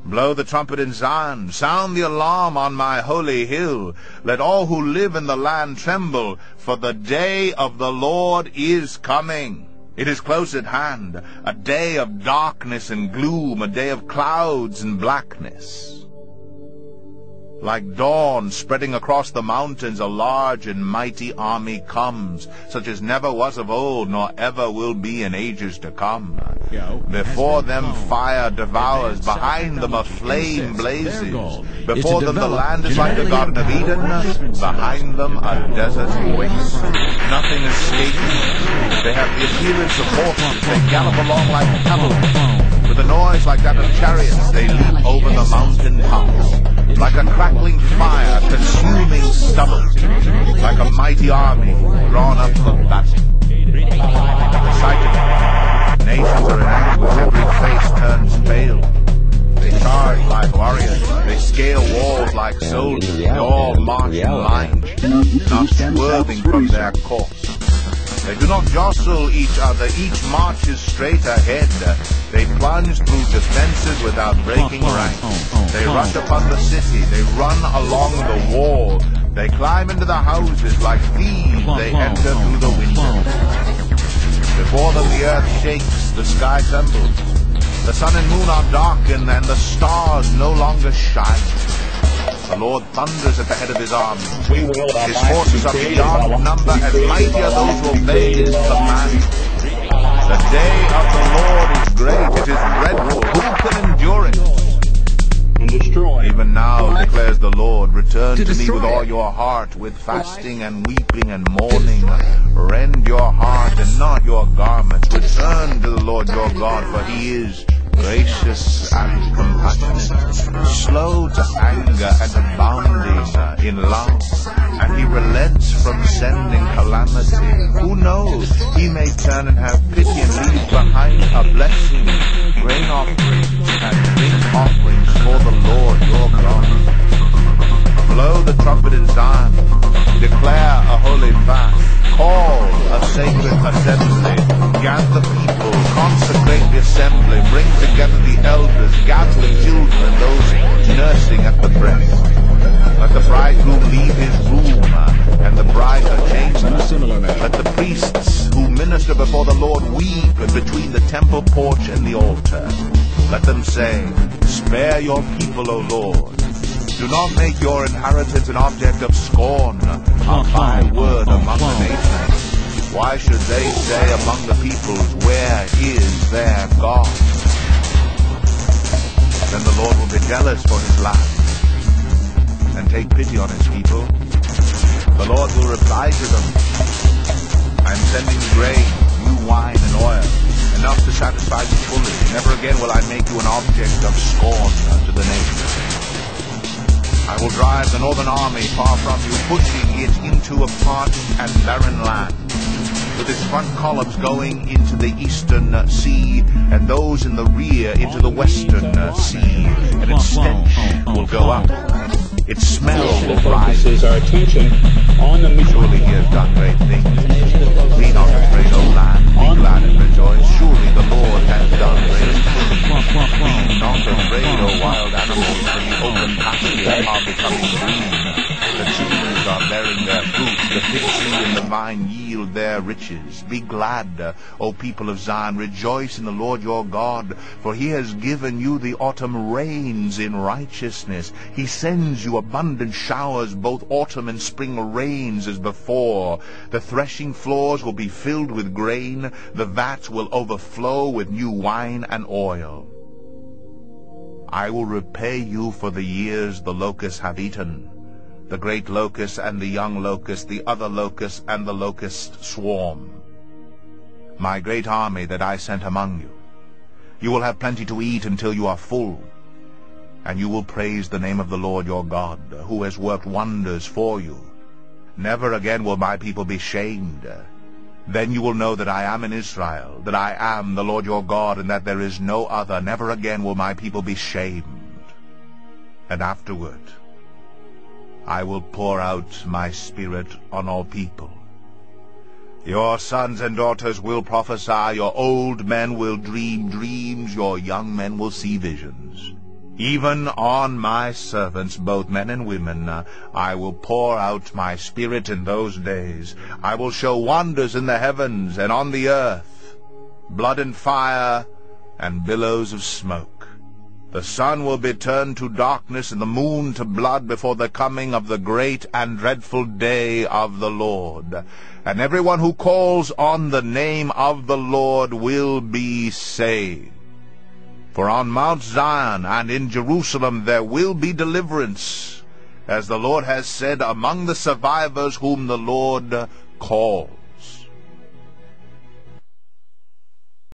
Blow the trumpet in Zion, sound the alarm on my holy hill. Let all who live in the land tremble, for the day of the Lord is coming. It is close at hand, a day of darkness and gloom, a day of clouds and blackness. Like dawn spreading across the mountains, a large and mighty army comes, such as never was of old, nor ever will be in ages to come. Before them fire devours, behind them a flame blazes. Before them the land is like the Garden of Eden, behind them a desert waste. Nothing escapes them. They have the appearance of horses, they gallop along like cavalry. With a noise like that of chariots, they leap over the mountain tops. Like a crackling fire, consuming stubble, like a mighty army drawn up for battle. At the sight of it, nations are in anguish, every face turns pale. They charge like warriors, they scale walls like soldiers, they all march in line, not swerving from their course. They do not jostle each other, each marches straight ahead. They plunge through defenses without breaking ranks. They rush upon the city, they run along the wall. They climb into the houses like thieves, they enter through the windows. Before them the earth shakes, the sky trembles. The sun and moon are darkened, and the stars no longer shine. The Lord thunders at the head of his army. His forces are beyond number, and mighty are those who obey his command. The day of the Lord is great, it is dreadful. Who can endure it? And destroy. Even now, declares the Lord, return to me with all your heart, with fasting and weeping and mourning. Rend your heart and not your garments. Return to the Lord your God, for he is gracious and compassionate, slow to anger and abounding in love, and he relents from sending calamity. Who knows? He may turn and have pity and leave behind a blessing, grain offerings and drink offerings for the Lord your God. Blow the trumpet in Zion, declare a holy fast, call a sacred assembly, gather the people, consecrate the assembly, bring together the elders, gather the children and those nursing at the breast. Let the bridegroom leave his room, and the bride her chamber. Let the priests who minister before the Lord weep between the temple porch and the altar. Let them say, spare your people, O Lord. Do not make your inheritance an object of scorn, a byword among the nations. Why should they say among the peoples, where is their God? Then the Lord will be jealous for his land and take pity on his people. The Lord will reply to them, I am sending grain, new wine and oil, enough to satisfy you fully. Never again will I make you an object of scorn to the nations. I will drive the northern army far from you, pushing it into a parched and barren land, with its front columns going into the eastern sea, and those in the rear into the western sea, and its stench will go up. Its smell will rise. Our attention on the Surely he has done great things. Be not afraid, O land, be glad and rejoice. Surely the Lord has done great things. Be not afraid, O wild animals, for the open pastures are becoming green. The trees are bearing their fruit, the fig tree and the vine yield their riches. Be glad, O people of Zion, rejoice in the Lord your God, for he has given you the autumn rains in righteousness. He sends you abundant showers, both autumn and spring rains as before. The threshing floors will be filled with grain, the vats will overflow with new wine and oil. I will repay you for the years the locusts have eaten, the great locust and the young locust, the other locust and the locust swarm, my great army that I sent among you. You will have plenty to eat until you are full, and you will praise the name of the Lord your God, who has worked wonders for you. Never again will my people be shamed. Then you will know that I am in Israel, that I am the Lord your God, and that there is no other. Never again will my people be shamed. And afterward, I will pour out my spirit on all people. Your sons and daughters will prophesy, your old men will dream dreams, your young men will see visions. Even on my servants, both men and women, I will pour out my Spirit in those days. I will show wonders in the heavens and on the earth, blood and fire and billows of smoke. The sun will be turned to darkness and the moon to blood before the coming of the great and dreadful day of the Lord. And everyone who calls on the name of the Lord will be saved. For on Mount Zion and in Jerusalem there will be deliverance, as the Lord has said, among the survivors whom the Lord called.